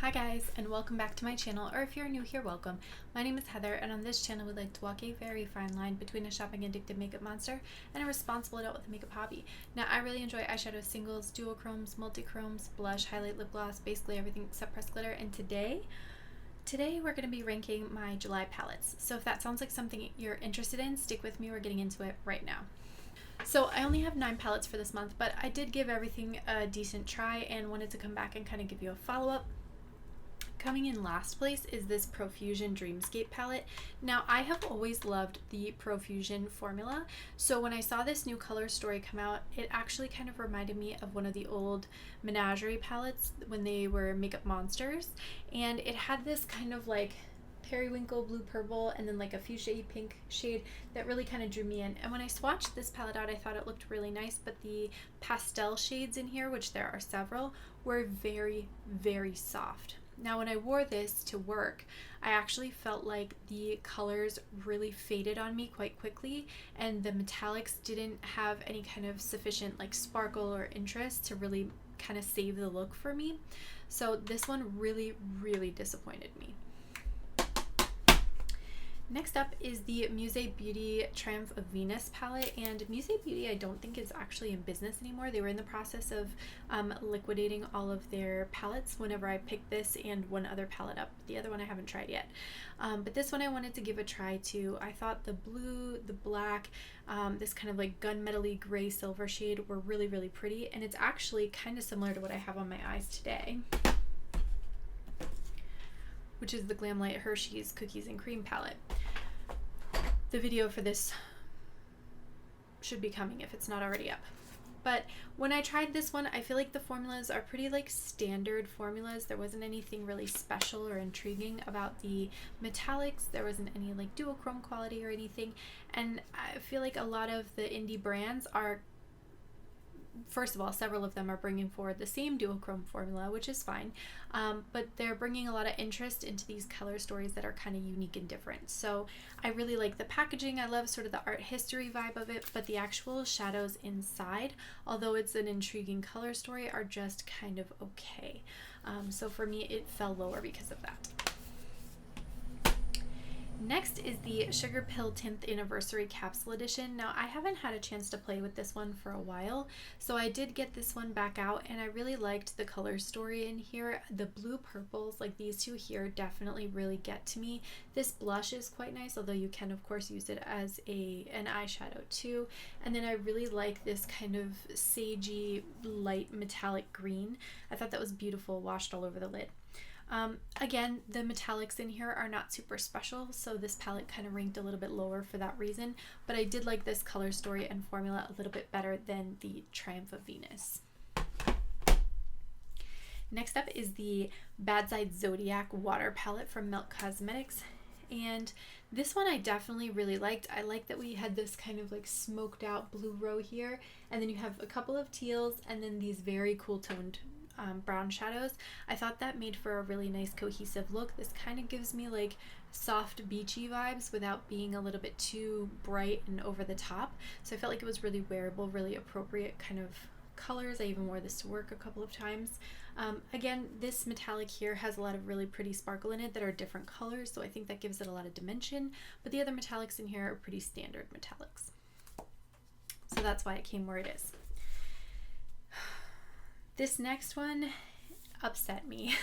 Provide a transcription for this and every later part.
Hi guys, and welcome back to my channel, or if you're new here, welcome. My name is Heather, and on this channel we like to walk a very fine line between a shopping addicted makeup monster and a responsible adult with a makeup hobby. Now, I really enjoy eyeshadow singles, duochromes, multichromes, blush, highlight, lip gloss, basically everything except pressed glitter, and today we're going to be ranking my July palettes. So if that sounds like something you're interested in, stick with me, we're getting into it right now. So I only have 9 palettes for this month, but I did give everything a decent try and wanted to come back and kind of give you a follow-up. Coming in last place is this Profusion Dreamscape palette. Now, I have always loved the Profusion formula, so when I saw this new color story come out, it actually kind of reminded me of one of the old Menagerie palettes when they were makeup monsters, and it had this kind of like periwinkle blue purple and then like a fuchsia pink shade that really kind of drew me in. And when I swatched this palette out, I thought it looked really nice, but the pastel shades in here, which there are several, were very, very soft. Now, when I wore this to work, I actually felt like the colors really faded on me quite quickly, and the metallics didn't have any kind of sufficient like sparkle or interest to really kind of save the look for me. So this one really, really disappointed me. Next up is the Musée Beauty Triumph of Venus palette, and Musée Beauty I don't think is actually in business anymore. They were in the process of liquidating all of their palettes whenever I picked this and one other palette up. The other one I haven't tried yet. But this one I wanted to give a try too. I thought the blue, the black, this kind of like gunmetal-y gray silver shade were really, really pretty, and it's actually kind of similar to what I have on my eyes today, which is the Glamlight Hershey's Cookies and Cream palette. The video for this should be coming if it's not already up. But when I tried this one, I feel like the formulas are pretty like standard formulas. There wasn't anything really special or intriguing about the metallics. There wasn't any like duochrome quality or anything. And I feel like a lot of the indie brands are, first of all, several of them are bringing forward the same duochrome formula, which is fine, but they're bringing a lot of interest into these color stories that are kind of unique and different. So I really like the packaging. I love sort of the art history vibe of it, but the actual shadows inside, although it's an intriguing color story, are just kind of okay. So for me, it fell lower because of that. Next is the Sugar Pill 10th Anniversary Capsule Edition. Now, I haven't had a chance to play with this one for a while, so I did get this one back out, and I really liked the color story in here. The blue purples, like these two here, definitely really get to me. This blush is quite nice, although you can, of course, use it as an eyeshadow too. And then I really like this kind of sagey, light metallic green. I thought that was beautiful, washed all over the lid. Again, the metallics in here are not super special, so this palette kind of ranked a little bit lower for that reason, but I did like this color story and formula a little bit better than the Triumph of Venus. Next up is the Bad Side Zodiac Water Palette from Milk Cosmetics, and this one I definitely really liked. I like that we had this kind of like smoked out blue row here, and then you have a couple of teals, and then these very cool toned brown shadows. I thought that made for a really nice cohesive look. This kind of gives me like soft beachy vibes without being a little bit too bright and over the top. So I felt like it was really wearable, really appropriate kind of colors. I even wore this to work a couple of times. Again, this metallic here has a lot of really pretty sparkle in it that are different colors, so I think that gives it a lot of dimension, but the other metallics in here are pretty standard metallics. So that's why it came where it is. This next one upset me.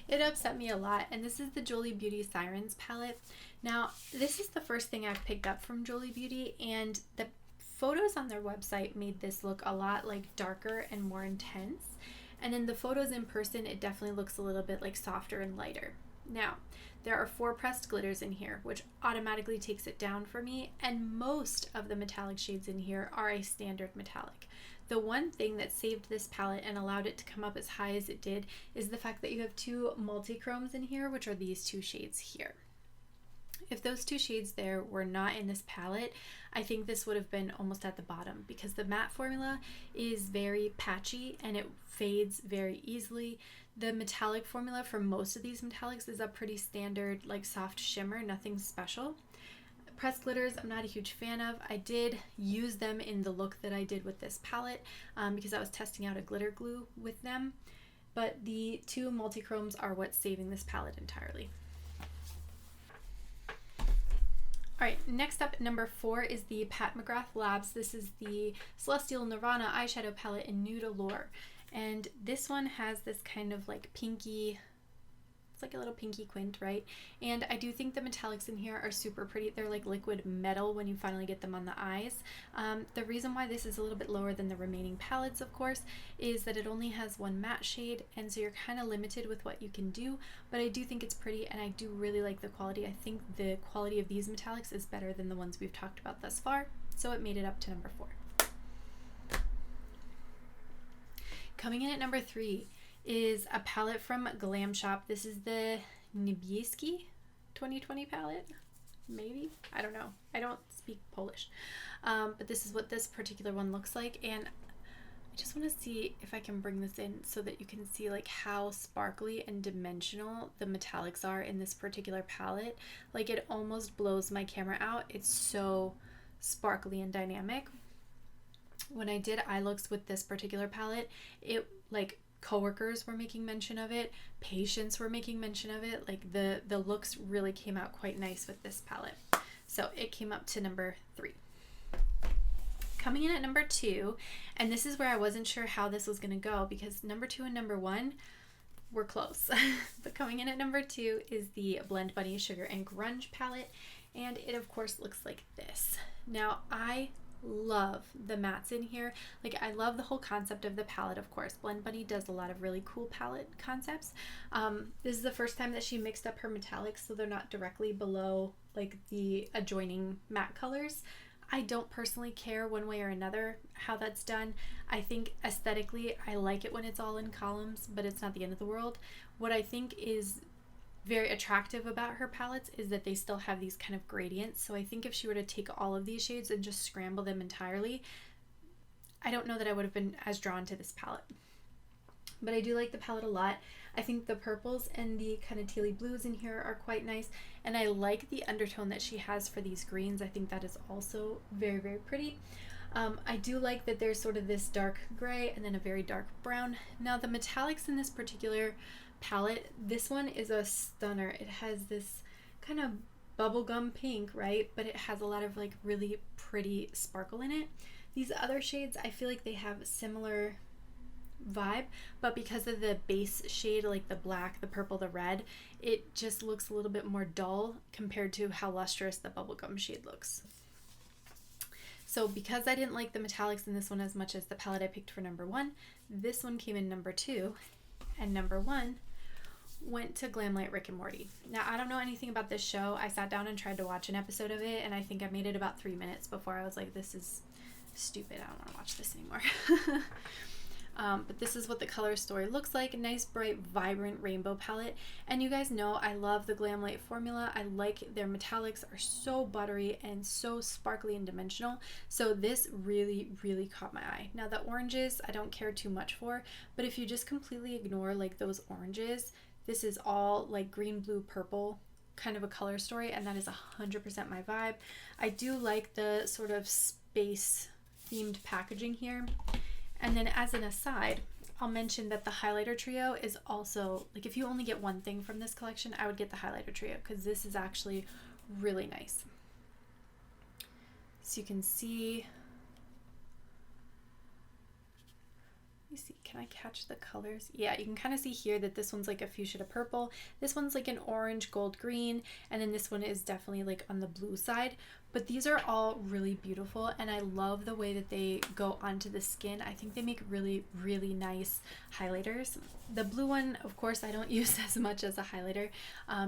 It upset me a lot, and this is the Jolie Beauty Sirens palette. Now, this is the first thing I've picked up from Jolie Beauty, and the photos on their website made this look a lot like darker and more intense, and then the photos in person, it definitely looks a little bit like softer and lighter. Now, there are 4 pressed glitters in here, which automatically takes it down for me, and most of the metallic shades in here are a standard metallic. The one thing that saved this palette and allowed it to come up as high as it did is the fact that you have 2 multi-chromes in here, which are these 2 shades here. If those 2 shades there were not in this palette, I think this would have been almost at the bottom, because the matte formula is very patchy and it fades very easily. The metallic formula for most of these metallics is a pretty standard like soft shimmer, nothing special. Pressed glitters, I'm not a huge fan of. I did use them in the look that I did with this palette because I was testing out a glitter glue with them. but the two multi-chromes are what's saving this palette entirely. Alright, next up, number 4 is the Pat McGrath Labs. This is the Celestial Nirvana eyeshadow palette in Nude Allure. And this one has this kind of like pinky, it's like a little pinky quint, right? And I do think the metallics in here are super pretty. They're like liquid metal when you finally get them on the eyes. The reason why this is a little bit lower than the remaining palettes, of course, is that it only has one matte shade, and so you're kind of limited with what you can do, but I do think it's pretty, and I do really like the quality. I think the quality of these metallics is better than the ones we've talked about thus far, so it made it up to number 4. Coming in at number 3 is a palette from Glam Shop. This is the Niebieski 2020 palette, maybe? I don't know. I don't speak Polish. But this is what this particular one looks like, and I just want to see if I can bring this in so that you can see like how sparkly and dimensional the metallics are in this particular palette. Like, it almost blows my camera out. It's so sparkly and dynamic. When I did eye looks with this particular palette, it like coworkers were making mention of it, patients were making mention of it. Like the looks really came out quite nice with this palette. So it came up to number 3. Coming in at number 2, and this is where I wasn't sure how this was going to go because number 2 and number 1 were close. But coming in at number 2 is the Blend Bunny Sugar and Grunge palette, and it of course looks like this. Now, I love the mattes in here. Like, I love the whole concept of the palette, of course. Blend Bunny does a lot of really cool palette concepts. This is the first time that she mixed up her metallics so they're not directly below like the adjoining matte colors. I don't personally care one way or another how that's done. I think aesthetically I like it when it's all in columns, but it's not the end of the world. What I think is very attractive about her palettes is that they still have these kind of gradients. So I think if she were to take all of these shades and just scramble them entirely, I don't know that I would have been as drawn to this palette. But I do like the palette a lot. I think the purples and the kind of tealy blues in here are quite nice, and I like the undertone that she has for these greens. I think that is also very, very pretty. I do like that there's sort of this dark gray and then a very dark brown. Now the metallics in this particular palette, this one is a stunner. It has this kind of bubblegum pink, right? But it has a lot of like really pretty sparkle in it. These other shades, I feel like they have similar vibe, but because of the base shade, like the black, the purple, the red, it just looks a little bit more dull compared to how lustrous the bubblegum shade looks. So because I didn't like the metallics in this one as much as the palette I picked for number 1, this one came in number 2, and number 1 went to Glamlight Rick and Morty. Now, I don't know anything about this show. I sat down and tried to watch an episode of it, and I think I made it about 3 minutes before I was like, this is stupid. I don't want to watch this anymore. But this is what the color story looks like. A nice, bright, vibrant rainbow palette. And you guys know I love the Glamlight formula. I like their metallics are so buttery and so sparkly and dimensional. So this really, really caught my eye. Now the oranges I don't care too much for, but if you just completely ignore like those oranges, this is all like green, blue, purple kind of a color story, and that is 100% my vibe. I do like the sort of space themed packaging here. And then as an aside, I'll mention that the highlighter trio is also, like, if you only get one thing from this collection, I would get the highlighter trio because this is actually really nice. So you can see, let me see, can I catch the colors? Yeah, you can kind of see here that this one's like a fuchsia to purple, this one's like an orange, gold, green, and then this one is definitely like on the blue side. But these are all really beautiful, and I love the way that they go onto the skin. I think they make really, really nice highlighters. The blue one, of course, I don't use as much as a highlighter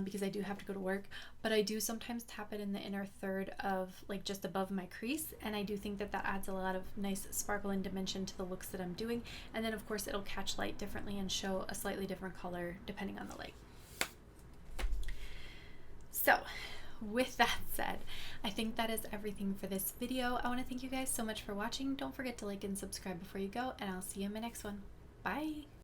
because I do have to go to work, but I do sometimes tap it in the inner third of like just above my crease, and I do think that that adds a lot of nice sparkle and dimension to the looks that I'm doing. And then of course it'll catch light differently and show a slightly different color depending on the light. So with that said, I think that is everything for this video. I want to thank you guys so much for watching. Don't forget to like and subscribe before you go, and I'll see you in my next one. Bye!